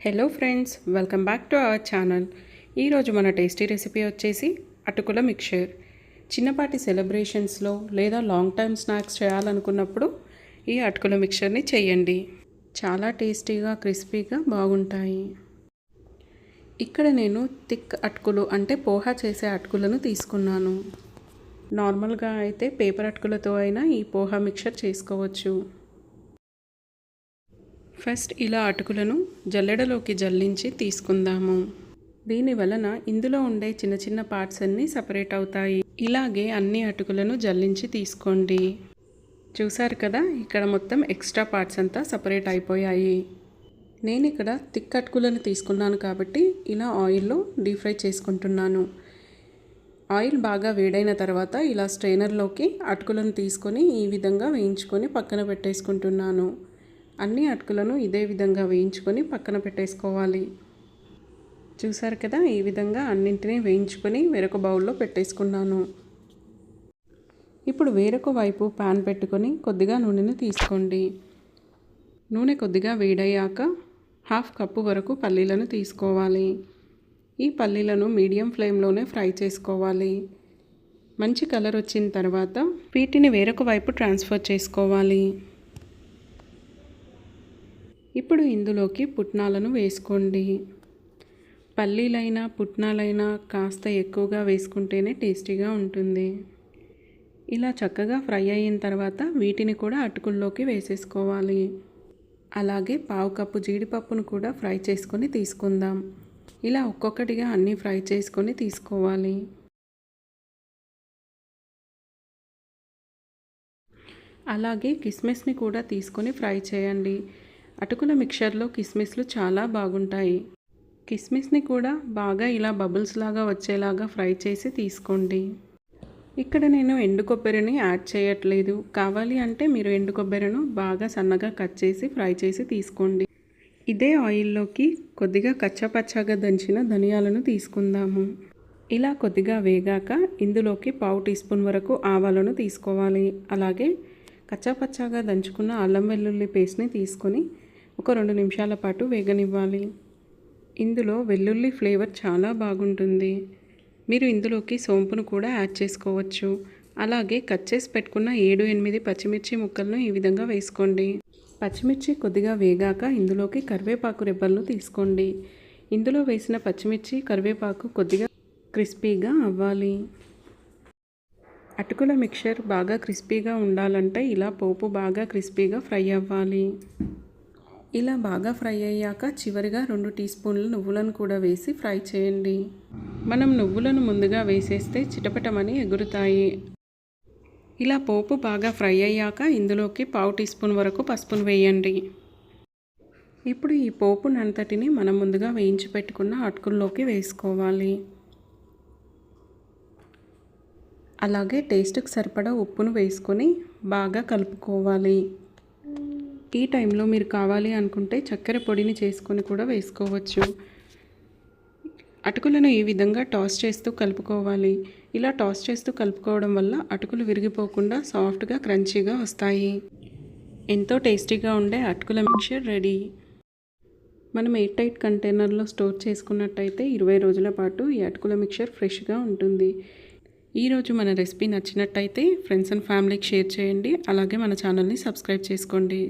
Hello friends, welcome back to our channel. ఈరోజు మన tasty recipe వచ్చేసి అటుకుల మిక్చర్. చిన్నపాటి సెలబ్రేషన్స్లో లేదా లాంగ్ టైమ్ స్నాక్స్ చేయాలనుకున్నప్పుడు ఈ అటుకుల మిక్చర్ని చేయండి. చాలా టేస్టీగా క్రిస్పీగా బాగుంటాయి. ఇక్కడ నేను థిక్ అటుకులు అంటే పోహా చేసే అటుకులను తీసుకున్నాను. నార్మల్గా అయితే పేపర్ అటుకులతో అయినా ఈ పోహా మిక్చర్ చేసుకోవచ్చు. ఫస్ట్ ఇలా అటుకులను జల్లెడలోకి జల్లించి తీసుకుందాము. దీని వలన ఇందులో ఉండే చిన్న చిన్న పార్ట్స్ అన్నీ సపరేట్ అవుతాయి. ఇలాగే అన్ని అటుకులను జల్లించి తీసుకోండి. చూసారు కదా, ఇక్కడ మొత్తం ఎక్స్ట్రా పార్ట్స్ అంతా సపరేట్ అయిపోయాయి. నేను ఇక్కడ థిక్ అటుకులను తీసుకున్నాను కాబట్టి ఇలా ఆయిల్లో డీప్ ఫ్రై చేసుకుంటున్నాను. ఆయిల్ బాగా వేడైన తర్వాత ఇలా స్ట్రైనర్లోకి అటుకులను తీసుకొని ఈ విధంగా వేయించుకొని పక్కన పెట్టేసుకుంటున్నాను. అన్ని అటుకులను ఇదే విధంగా వేయించుకొని పక్కన పెట్టేసుకోవాలి. చూసారు కదా, ఈ విధంగా అన్నింటినీ వేయించుకొని వేరొక బౌల్లో పెట్టేసుకున్నాను. ఇప్పుడు వేరొక వైపు పాన్ పెట్టుకొని కొద్దిగా నూనెను తీసుకోండి. నూనె కొద్దిగా వేడయ్యాక 1/2 కప్పు వరకు పల్లీలను తీసుకోవాలి. ఈ పల్లీలను మీడియం ఫ్లేమ్లోనే ఫ్రై చేసుకోవాలి. మంచి కలర్ వచ్చిన తర్వాత వీటిని వేరొక వైపు ట్రాన్స్ఫర్ చేసుకోవాలి. ఇప్పుడు ఇందులోకి పుట్నాలను వేసుకోండి. పల్లీలైనా పుట్నాలైనా కాస్త ఎక్కువగా వేసుకుంటేనే టేస్టీగా ఉంటుంది. ఇలా చక్కగా ఫ్రై అయిన తర్వాత వీటిని కూడా అటుకుల్లోకి వేసేసుకోవాలి. అలాగే 1/2 కప్పు జీడిపప్పును కూడా ఫ్రై చేసుకొని తీసుకుందాం. ఇలా ఒక్కొక్కటిగా అన్నీ ఫ్రై చేసుకొని తీసుకోవాలి. అలాగే కిస్మిస్ని కూడా తీసుకొని ఫ్రై చేయండి. అటుకుల మిక్చర్లో కిస్మిస్లు చాలా బాగుంటాయి. కిస్మిస్ని కూడా బాగా ఇలా బబుల్స్ లాగా వచ్చేలాగా ఫ్రై చేసి తీసుకోండి. ఇక్కడ నేను ఎండు కొబ్బరిని యాడ్ చేయట్లేదు. కావాలి అంటే మీరు ఎండు కొబ్బరిను బాగా సన్నగా కట్ చేసి ఫ్రై చేసి తీసుకోండి. ఇదే ఆయిల్లోకి కొద్దిగా కచ్చాపచ్చాగా దంచిన ధనియాలను తీసుకుందాము. ఇలా కొద్దిగా వేగాక ఇందులోకి 1/2 టీ స్పూన్ వరకు ఆవాలను తీసుకోవాలి. అలాగే కచ్చాపచ్చాగా దంచుకున్న అల్లం వెల్లుల్లి పేస్ట్ని తీసుకొని ఒక 2 నిమిషాల పాటు వేగనివ్వాలి. ఇందులో వెల్లుల్లి ఫ్లేవర్ చాలా బాగుంటుంది. మీరు ఇందులోకి సోంపును కూడా యాడ్ చేసుకోవచ్చు. అలాగే కట్ చేసి పెట్టుకున్న 7-8 పచ్చిమిర్చి ముక్కలను ఈ విధంగా వేసుకోండి. పచ్చిమిర్చి కొద్దిగా వేగాక ఇందులోకి కరివేపాకు రెబ్బలను తీసుకోండి. ఇందులో వేసిన పచ్చిమిర్చి కరివేపాకు కొద్దిగా క్రిస్పీగా అవ్వాలి. అటుకుల మిక్చర్ బాగా క్రిస్పీగా ఉండాలంటే ఇలా పోపు బాగా క్రిస్పీగా ఫ్రై అవ్వాలి. ఇలా బాగా ఫ్రై అయ్యాక చివరిగా 2 టీ స్పూన్ల నువ్వులను కూడా వేసి ఫ్రై చేయండి. మనం నువ్వులను ముందుగా వేసేస్తే చిటపటమని ఎగురుతాయి. ఇలా పోపు బాగా ఫ్రై అయ్యాక ఇందులోకి 1/2 టీ స్పూన్ వరకు పసుపును వేయండి. ఇప్పుడు ఈ పోపునంతటిని మనం ముందుగా వేయించి పెట్టుకున్న అటుకుల్లోకి వేసుకోవాలి. అలాగే టేస్ట్కి సరిపడా ఉప్పును వేసుకొని బాగా కలుపుకోవాలి. ఈ టైంలో మీరు కావాలి అనుకుంటే చక్కెర పొడిని చేసుకొని కూడా వేసుకోవచ్చు. అటుకులను ఈ విధంగా టాస్ చేస్తూ కలుపుకోవాలి. ఇలా టాస్ చేస్తూ కలుపుకోవడం వల్ల అటుకులు విరిగిపోకుండా సాఫ్ట్గా క్రంచీగా వస్తాయి. ఎంతో టేస్టీగా ఉండే అటుకుల మిక్చర్ రెడీ. మనం ఎయిర్ టైట్ కంటైనర్లో స్టోర్ చేసుకున్నట్టయితే 20 రోజుల పాటు ఈ అటుకుల మిక్చర్ ఫ్రెష్గా ఉంటుంది. ఈరోజు మన రెసిపీ నచ్చినట్టయితే ఫ్రెండ్స్ అండ్ ఫ్యామిలీకి షేర్ చేయండి. అలాగే మన ఛానల్ని సబ్స్క్రైబ్ చేసుకోండి.